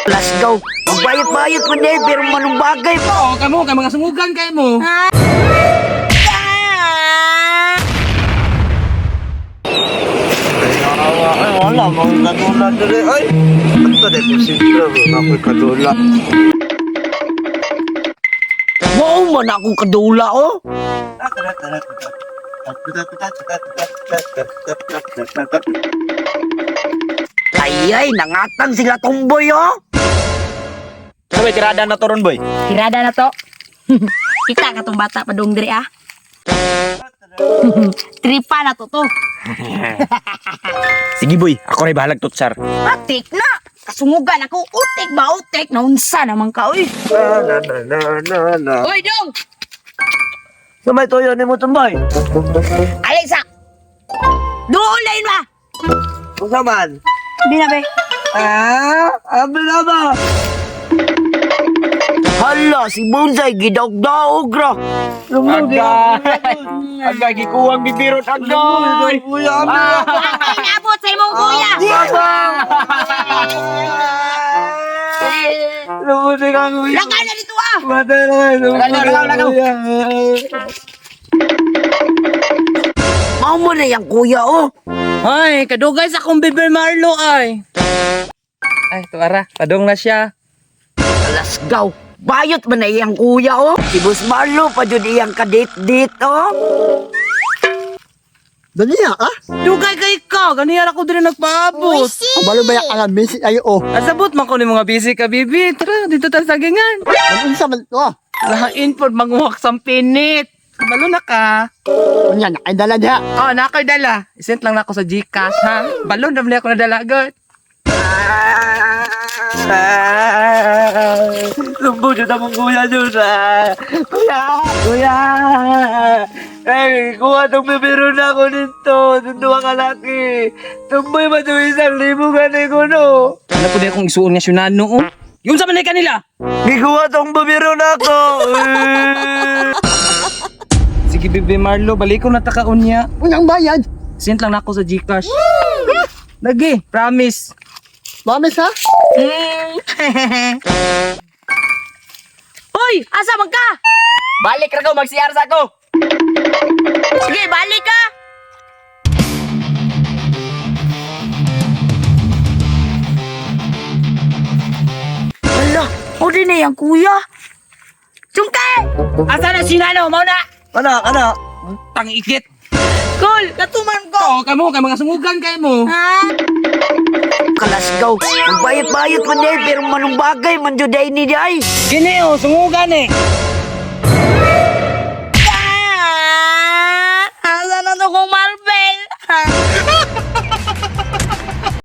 Let's go. Magbayot-bayot man eh, pero manong bagay pa. Oo, kamo, kay mga sungugan kay mo. Ay, wala, mga kadula dali. Ay, ito na po simple, ako'y kadula. Wow, man akong kadula, oh. Ay, nangatan sila tomboy, oh. Sabay, tirada na to ron, boy. Tirada na to. Kita ka tong bata pa dong diri ah. Tripa na to to. Sige, boy. Ako rin bahalag tutsar. Atik na. Kasungugan ako. Utik ba utik? Naunsa naman ka, uy. Uy, dong! Sabay toyo ni mo tomboy. Alexa! Doon lain ba? Kung saman? Hindi na, be. Abi na ba? Hala, si Bonsai, gidaog-daog ra. Aga, gikuwang bibirot agay. Kuya, Ay, nabot sa imong kuya. Lumuti ka, kuya. Lakan na dito ah. Matay na, Lagaw. Mau mo na yung kuya, oh. Ay, kadugay sa akong bibir Marlo ay. Ay, tuara, padong na siya. Let's go. Bayot man na iyang kuya, oh. Si Boss Marlo, pa dyan iyang kadit-dit, oh. Dali na, ah? Dugay kay ka, ganiyan ako din nagpaabot. Balo ba yung alamis? Ay, oh. Asabot man ko ni mga busy ka, bibi. Tara, dito tayo sa gangan. Ano sa man to, ah? Lahain po, manguwak sa pinit. Malo na ka. Ano yan? Ay, dala niya. Oh, nakoy dala. Isent lang na ako sa Gcash, ha? Balon, na ako nadala, God. Lumbo dyan ang kuya dyan, ah. Kuya. Eh, kuha itong bibiro na ako nito. Tunduwa ka laki. Tumboy ba ito 1,000 ganay ko, no? Ano po di akong isuon nga syunano, oh? Yung sa manay kanila. Gikuha itong bibiro na ako. Sige, bibi Marlo, balik ko na takaon niya. Unang bayad. Sent lang na ako sa Gcash. Lagi, promise. Mamis, ha? Uy, asa man ka? Balik ra ko, mag-CR sa ako. Sige, balik ka. Hala, o din na yung kuya. Sungkay! Asa na sinano, mau na. Kana. Pang-ikit. Cool, katuman ko. Oo, kamo, kay mga sungugan kay mo. Ha? Let's go. Magbayot-bayot man eh, pero manong bagay man dyan ni day. Gini, oh, sungugan eh.